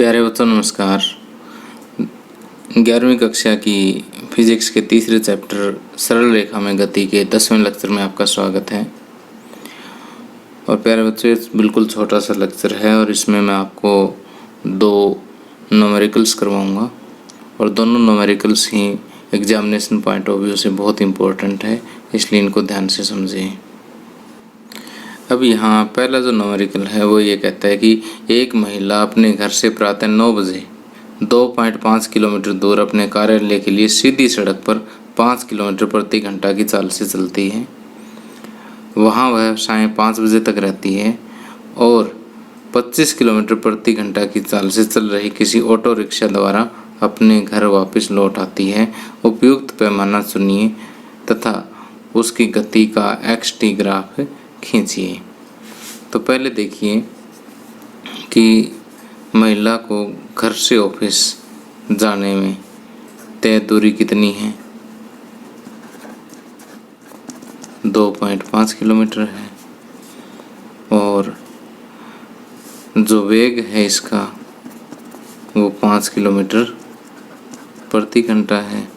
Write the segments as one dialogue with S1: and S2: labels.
S1: प्यारे बच्चों नमस्कार। 11वीं कक्षा की फिजिक्स के तीसरे चैप्टर सरल रेखा में गति के 10वें लेक्चर में आपका स्वागत है। और प्यारे बच्चों, बिल्कुल छोटा सा लेक्चर है और इसमें मैं आपको दो न्यूमेरिकल्स करवाऊंगा और दोनों numericals he examination point of view से बहुत इम्पोर्टेंट है, इसलिए इनको ध्यान से समझें। अब यहाँ पहला जो न्यूमेरिकल है वो ये कहता है कि एक महिला अपने घर से प्रातः 9 बजे 2.5 किलोमीटर दूर अपने कार्यालय के लिए सीधी सड़क पर 5 किलोमीटर प्रति घंटा की चाल से चलती है। वहाँ वह सायं 5 बजे तक रहती है और 25 किलोमीटर प्रति घंटा की चाल से चल रही किसी ऑटो रिक्शा द्वारा अपने घर वापस लौट आती है। उपयुक्त पैमाना चुनिए तथा उसकी गति का xt ग्राफ खींचिए। तो पहले देखिए कि महिला को घर से ऑफिस जाने में तय दूरी कितनी है। 2.5 किलोमीटर है और जो वेग है इसका वो 5 किलोमीटर प्रति घंटा है।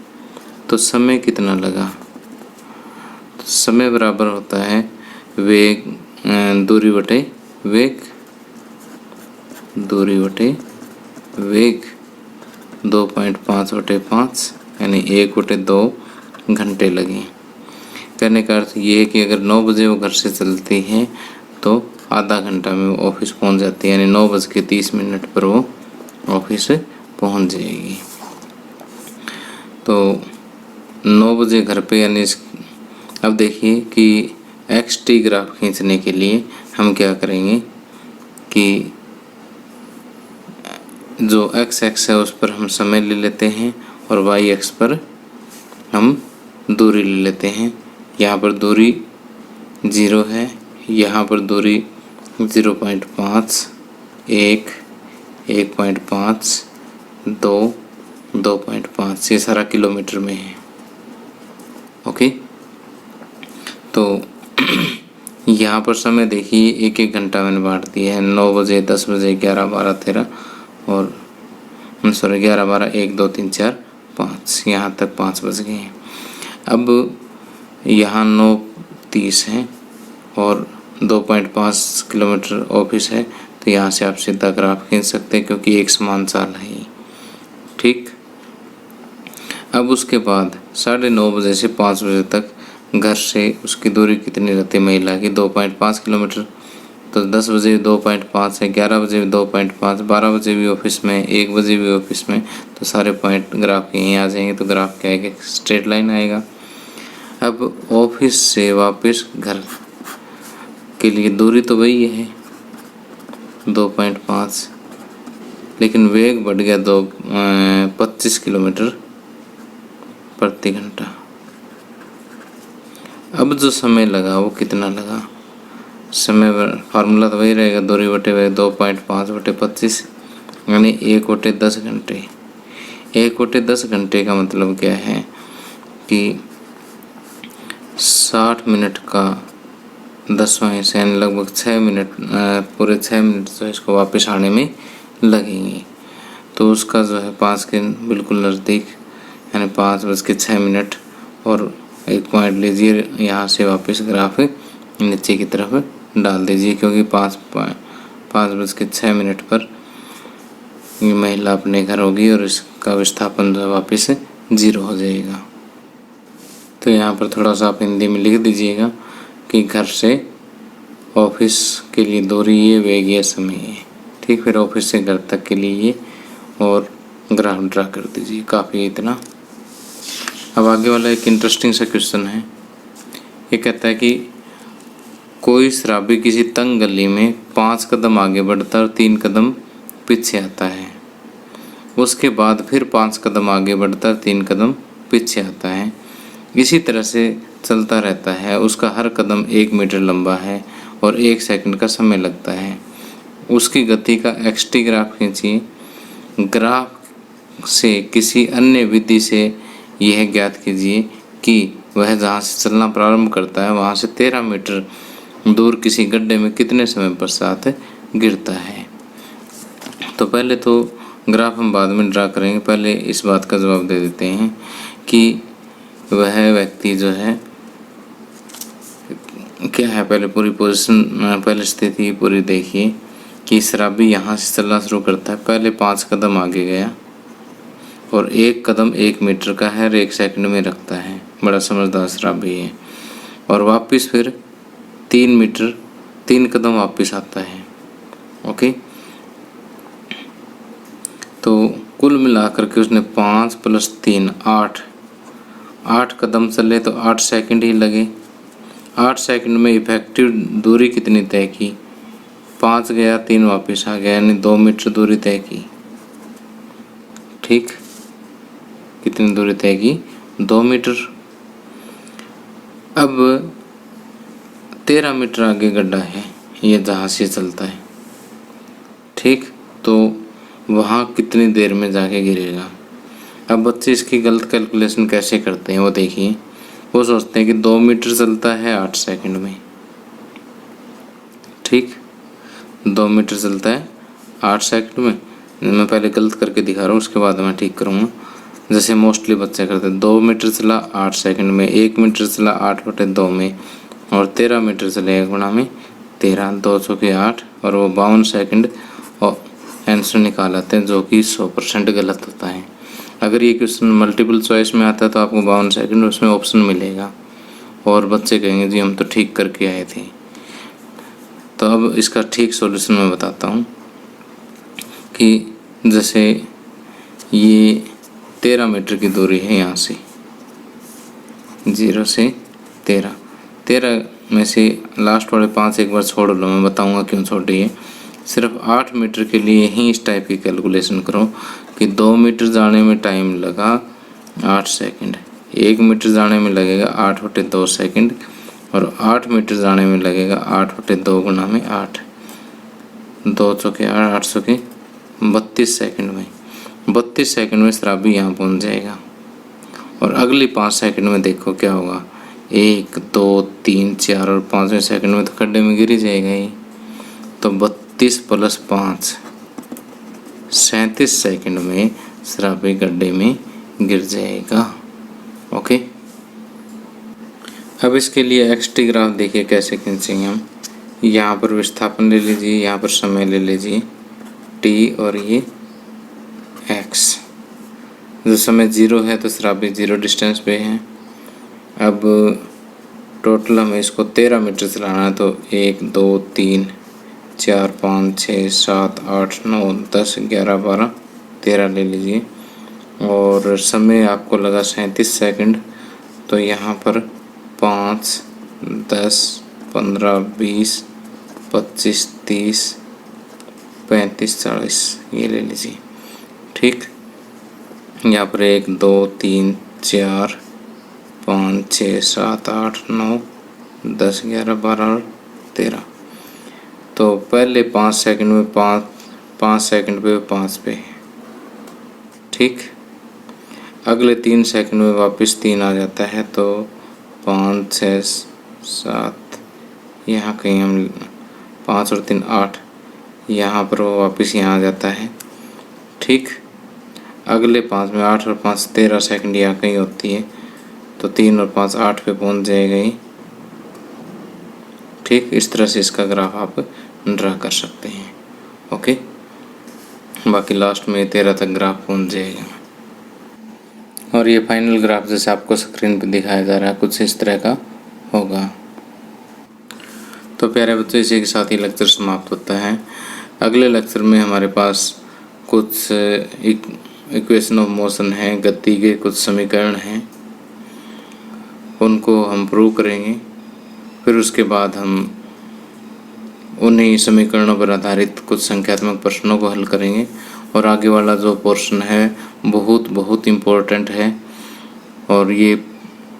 S1: तो समय कितना लगा? तो समय बराबर होता है वेग दूरी बटे वेग, दूरी बटे वेग 2.5 बटे 5 यानी 1/2 घंटे लगे। कहने का अर्थ ये है कि अगर 9 बजे वो घर से चलती है तो आधा घंटा में वो ऑफिस पहुंच जाती है, यानी 9:30 पर वो ऑफिस पहुंच जाएगी। तो 9 बजे घर पे यानी अब देखिए कि xt ग्राफ खींचने के लिए हम क्या करेंगे कि जो x एक्स है उस पर हम समय ले लेते हैं और y एक्स पर हम दूरी ले लेते हैं। यहाँ पर दूरी 0 है, यहाँ पर दूरी 0.5, 1, 1.5, 2, 2.5, ये सारा किलोमीटर में है। ओके, तो यहाँ पर समय देखिए 1-1 घंटा मैंने बांट दिया है। 9 बजे, 10 बजे, 11, 12, 13 और 11, 12, 1, 2, 3, 4, 5, यहाँ तक 5 बज गए हैं। अब यहाँ 9:30 है और 2.5 किलोमीटर ऑफिस है, तो यहाँ से आप सीधा ग्राफ खींच सकते हैं क्योंकि एक समान चाल है ये। ठीक, अब उसके बाद 9:30 बजे से 5 बजे तक घर से उसकी दूरी कितनी रहती है महिला की? 2.5 किलोमीटर। तो 10 बजे 2.5 है, 11 बजे भी 2.5, 12 बजे भी ऑफिस में, 1 बजे भी ऑफिस में, तो सारे पॉइंट ग्राफ के यहीं आ जाएंगे। तो ग्राफ क्या आएगा? स्ट्रेट लाइन आएगा। अब ऑफिस से वापस घर के लिए दूरी तो वही है 2.5, लेकिन वेग बढ़ गया 25 किलोमीटर प्रति घंटा। अब जो समय लगा वो कितना लगा? समय फार्मूला तो वही रहेगा, दूरी बटे वेग 2.5 बटे 25 यानी 1/10 घंटे। 1/10 घंटे का मतलब क्या है कि 60 मिनट का 10वां हिस्सा यानी लगभग 6 मिनट, पूरे 6 मिनट जो इसको वापस आने में लगेंगे। तो उसका जो है 5 के बिल्कुल नज़दीक यानी 5:06 और एक पॉइंट लीजिए, यहाँ से वापस ग्राफ नीचे की तरफ डाल दीजिए क्योंकि 5:06 पर ये महिला अपने घर होगी और इसका विस्थापन जो है वापस 0 हो जाएगा। तो यहाँ पर थोड़ा सा आप हिंदी में लिख दीजिएगा कि घर से ऑफिस के लिए दूरी ये, वेग ये, समय ये। ठीक, फिर ऑफिस से घर तक के लिए ये और ग्राफ ड्रा कर दीजिए। काफ़ी इतना। अब आगे वाला एक इंटरेस्टिंग सा क्वेश्चन है। ये कहता है कि कोई शराबी किसी तंग गली में 5 कदम आगे बढ़ता है और 3 कदम पीछे आता है। उसके बाद फिर 5 कदम आगे बढ़ता है, 3 कदम पीछे आता है। इसी तरह से चलता रहता है। उसका हर कदम 1 मीटर लंबा है और 1 सेकंड का समय लगता है। उसकी गति का xt ग्राफ खींचिए। ग्राफ से किसी अन्य विधि से यह ज्ञात कीजिए कि वह जहाँ से चलना प्रारंभ करता है वहाँ से 13 मीटर दूर किसी गड्ढे में कितने समय पश्चात गिरता है। तो पहले तो ग्राफ हम बाद में ड्रा करेंगे, पहले इस बात का जवाब दे देते हैं कि वह व्यक्ति जो है क्या है। पहले पूरी पोजीशन, पहले स्थिति पूरी देखिए कि शराबी यहाँ से चलना शुरू करता है, पहले 5 कदम आगे गया और 1 कदम 1 मीटर का है और 1 सेकंड में रखता है, बड़ा समझदार शराबी है। और वापस फिर 3 कदम वापस आता है। ओके, तो कुल मिलाकर के उसने 5 + 3 8 कदम चले तो 8 सेकंड ही लगे। 8 सेकंड में इफेक्टिव दूरी कितनी तय की? 5 गया 3 वापस आ गया, यानी 2 मीटर दूरी तय की। ठीक, कितनी दूरी तय की? 2 मीटर। अब 13 मीटर आगे गड्ढा है, ये जहाँ से चलता है। ठीक, तो वहाँ कितनी देर में जाके गिरेगा? अब बच्चे इसकी गलत कैलकुलेशन कैसे करते हैं वो देखिए। वो सोचते हैं कि 2 मीटर चलता है 8 सेकंड में। ठीक, 2 मीटर चलता है 8 सेकंड में। मैं पहले गलत करके दिखा रहा हूँ, उसके बाद मैं ठीक करूँगा। जैसे मोस्टली बच्चे करते हैं, 2 मीटर चला 8 सेकंड में, 1 मीटर चला 8/2 में, और 13 मीटर चले 1 गुणा में 13, 2 चौके 8, और वो 52 सेकंड और आंसर निकाल आते हैं, जो कि 100% गलत होता है। अगर ये क्वेश्चन मल्टीपल चॉइस में आता है तो आपको 52 सेकंड उसमें ऑप्शन मिलेगा और बच्चे कहेंगे जी हम तो ठीक करके आए थे। तो अब इसका ठीक सॉल्यूशन मैं बताता हूँ कि जैसे ये 13 मीटर की दूरी है, यहाँ से 0 से 13 में से लास्ट वाले 5 एक बार छोड़ लो, मैं बताऊँगा क्यों छोड़ी है। सिर्फ 8 मीटर के लिए ही इस टाइप की कैलकुलेशन करो कि 2 मीटर जाने में टाइम लगा 8 सेकंड, 1 मीटर जाने में लगेगा 8/2 सेकंड, और 8 मीटर जाने में लगेगा 8/2 गुणा में 8, 2 चौके 8, 8 चौके 32 सेकंड में। 32 सेकंड में शराबी यहाँ पहुँच जाएगा। और अगली 5 सेकंड में देखो क्या होगा, 1 2 3 4 और 5वें सेकंड में तो खड्डे में गिर ही जाएगा ही। तो 32 + 5 37 सेकंड में शराबी गड्ढे में गिर जाएगा। ओके, अब इसके लिए एक्सटी ग्राफ देखिए कैसे खींचेंगे हम। यहाँ पर विस्थापन ले लीजिए, यहाँ पर समय ले लीजिए t, और ये x। जो समय 0 है तो शराबी 0 डिस्टेंस पे है। अब टोटल हमें इसको 13 मीटर चलाना है, तो 1 2 3 4 5 6 7 8 9 10 11 12 13 ले लीजिए। और समय आपको लगा 37 सेकंड, तो यहाँ पर 5 10 15 20 25 30 35 40 ये ले लीजिए। ठीक, यहाँ पर 1 2 3 4 5 6 7 8 9 10 11 12 और 13। तो पहले 5 सेकंड में 5 सेकंड पे 5 पे। ठीक, अगले 3 सेकंड में वापस 3 आ जाता है, तो 5 6 7, यहाँ कहीं हम 5 और 3 8, यहाँ पर वो वापस यहाँ आ जाता है। ठीक, अगले 5 में 8 और 5 13 सेकंड यहाँ कहीं होती है, तो 3 और 5 8 पे पहुँच जाएगा ही। ठीक, इस तरह से इसका ग्राफ आप ड्रा कर सकते हैं। ओके, बाकी लास्ट में 13 तक ग्राफ पहुँच जाएगा। और ये फाइनल ग्राफ जैसे आपको स्क्रीन पे दिखाया जा रहा है कुछ इस तरह का होगा। तो प्यारे बच्चों, इसी के साथ ही लेक्चर समाप्त होता है। अगले लेक्चर में हमारे पास कुछ इक्वेशन ऑफ मोशन है, गति के कुछ समीकरण हैं, उनको हम प्रूव करेंगे। फिर उसके बाद हम उन्हीं समीकरणों पर आधारित कुछ संख्यात्मक प्रश्नों को हल करेंगे। और आगे वाला जो पोर्शन है बहुत बहुत इम्पोर्टेंट है, और ये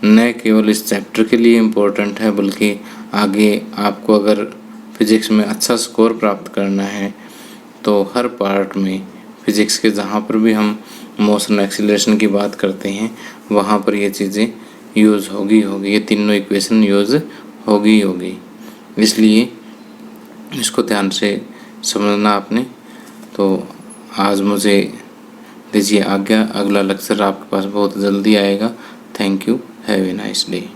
S1: न केवल इस चैप्टर के लिए इम्पोर्टेंट है बल्कि आगे आपको अगर फिज़िक्स में अच्छा स्कोर प्राप्त करना है तो हर पार्ट में फिज़िक्स के जहाँ पर भी हम मोशन एक्सीलरेशन की बात करते हैं वहाँ पर ये चीज़ें यूज़ होगी, ये तीनों इक्वेशन यूज़ होगी। इसलिए इसको ध्यान से समझना आपने। तो आज मुझे दीजिए आज्ञा, अगला लेक्चर आपके पास बहुत जल्दी आएगा। Thank you, have a nice day.